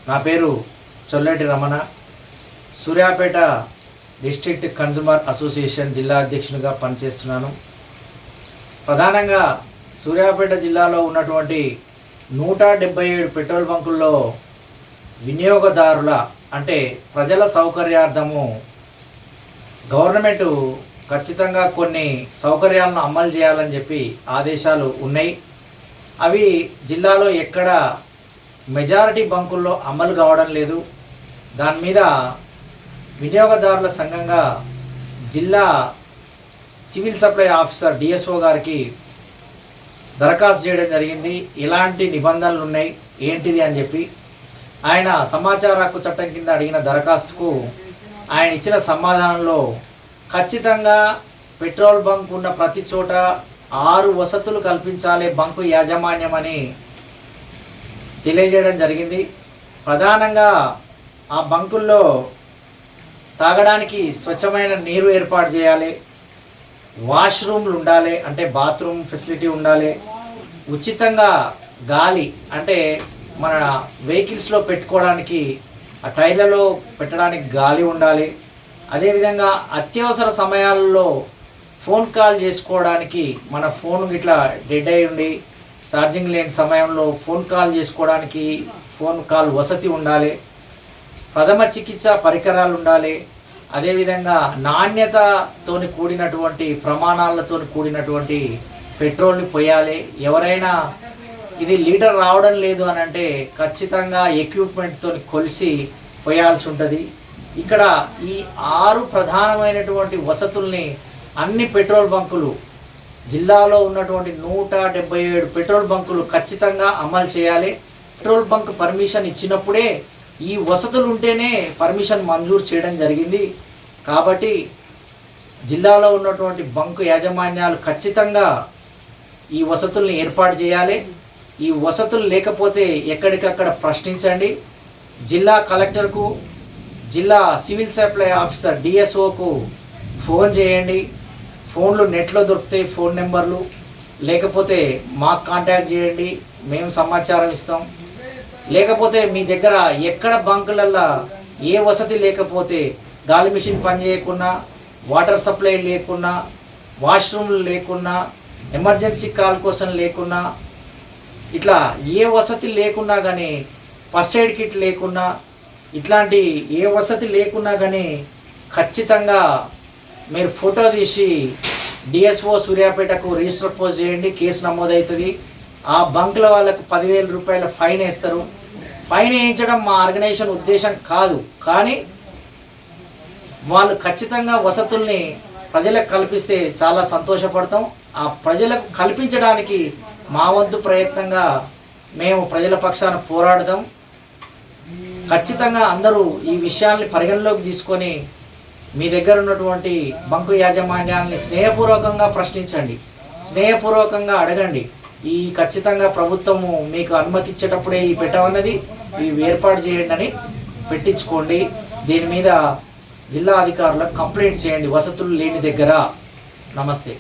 నా పేరు Chollati Ramana. Suryapet district consumer association జిల్లా అధ్యక్షునిగా పనిచేస్తున్నాను. ప్రధానంగా సూర్యాపేట జిల్లాలో ఉన్నటువంటి 177 పెట్రోల్ బంకుల్లో వినియోగదారుల అంటే ప్రజల సౌకర్యార్థము గవర్నమెంట్ ఖచ్చితంగా కొన్ని సౌకర్యాలను అమలు చేయాలని చెప్పి ఆదేశాలు ఉన్నాయి. అవి జిల్లాలో ఎక్కడ మెజారిటీ బంకుల్లో అమలు కావడం లేదు. దాని మీద వినియోగదారుల సంఘంగా జిల్లా సివిల్ సప్లై ఆఫీసర్ డిఎస్ఓ గారికి దరఖాస్తు చేయడం జరిగింది. ఇలాంటి నిబంధనలు ఉన్నాయి ఏంటిది అని చెప్పి ఆయన సమాచార హక్కు చట్టం కింద అడిగిన దరఖాస్తుకు ఆయన ఇచ్చిన సమాధానంలో ఖచ్చితంగా పెట్రోల్ బంక్ ఉన్న ప్రతి చోట 6 వసతులు కల్పించాలి బంకు యాజమాన్యం అని తెలియజేయడం జరిగింది. ప్రధానంగా ఆ బంకుల్లో తాగడానికి స్వచ్ఛమైన నీరు ఏర్పాటు చేయాలి, వాష్రూమ్లు ఉండాలి అంటే బాత్రూమ్ ఫెసిలిటీ ఉండాలి, ఉచితంగా గాలి అంటే మన వెహికల్స్లో పెట్టుకోవడానికి ఆ టైర్లలో పెట్టడానికి గాలి ఉండాలి. అదేవిధంగా అత్యవసర సమయాల్లో ఫోన్ కాల్ చేసుకోవడానికి మన ఫోన్ ఇట్లా డెడ్ అయి ఉండి ఛార్జింగ్ లేని సమయంలో ఫోన్ కాల్ చేసుకోవడానికి ఫోన్ కాల్ వసతి ఉండాలి, ప్రథమ చికిత్స పరికరాలు ఉండాలి. అదేవిధంగా నాణ్యతతో కూడినటువంటి ప్రమాణాలతో కూడినటువంటి పెట్రోల్ని పోయాలి. ఎవరైనా ఇది లీటర్ రావడం లేదు అని అంటే ఖచ్చితంగా ఎక్విప్మెంట్తో కొలిసి పోయాల్సి ఉంటుంది. ఇక్కడ ఈ 6 ప్రధానమైనటువంటి వసతుల్ని అన్ని పెట్రోల్ బంకులు జిల్లాలో ఉన్నటువంటి 177 పెట్రోల్ బంకులు ఖచ్చితంగా అమలు చేయాలి. పెట్రోల్ బంక్ పర్మిషన్ ఇచ్చినప్పుడే ఈ వసతులు ఉంటేనే పర్మిషన్ మంజూరు చేయడం జరిగింది. కాబట్టి జిల్లాలో ఉన్నటువంటి బంకు యాజమాన్యాలు ఖచ్చితంగా ఈ వసతుల్ని ఏర్పాటు చేయాలి. ఈ వసతులు లేకపోతే ఎక్కడికక్కడ ప్రశ్నించండి. జిల్లా కలెక్టర్కు, జిల్లా సివిల్ సప్లై ఆఫీసర్ డిఎస్ఓకు ఫోన్ చేయండి. ఫోన్లు నెట్లో దొరుకుతాయి, ఫోన్ నెంబర్లు. లేకపోతే మాకు కాంటాక్ట్ చేయండి, మేము సమాచారం ఇస్తాం. లేకపోతే మీ దగ్గర ఎక్కడ బంకులల్లో ఏ వసతి లేకపోతే గాలి మిషన్ పనిచేయకున్నా, వాటర్ సప్లై లేకున్నా, వాష్రూమ్లు లేకున్నా, ఎమర్జెన్సీ కాల్ కోసం లేకున్నా, ఇట్లా ఏ వసతి లేకున్నా కానీ ఫస్ట్ ఎయిడ్ కిట్ లేకున్నా, ఇట్లాంటి ఏ వసతి లేకున్నా కానీ ఖచ్చితంగా మీరు ఫోటో తీసి డిఎస్ఓ సూర్యాపేటకు రిజిస్టర్ పోస్ట్ చేయండి. కేసు నమోదవుతుంది. ఆ బంకుల వాళ్ళకు 10,000 రూపాయల ఫైన్ వేస్తారు. ఫైన్ వేయించడం మా ఆర్గనైజేషన్ ఉద్దేశం కాదు, కానీ వాళ్ళు ఖచ్చితంగా వసతుల్ని ప్రజలకు కల్పిస్తే చాలా సంతోషపడతాం. ఆ ప్రజలకు కల్పించడానికి మా వంతు ప్రయత్నంగా మేము ప్రజల పక్షాన పోరాడదాం. ఖచ్చితంగా అందరూ ఈ విషయాల్ని పరిగణలోకి తీసుకొని మీ దగ్గర ఉన్నటువంటి బంకు యాజమాన్యాన్ని స్నేహపూర్వకంగా ప్రశ్నించండి, స్నేహపూర్వకంగా అడగండి. ఈ ఖచ్చితంగా ప్రభుత్వము మీకు అనుమతి ఇచ్చేటప్పుడే ఈ పెట్టమన్నది, ఇవి ఏర్పాటు చేయండి అని పెట్టించుకోండి. దీని మీద జిల్లా అధికారులకు కంప్లైంట్ చేయండి వసతులు లేని దగ్గర. నమస్తే.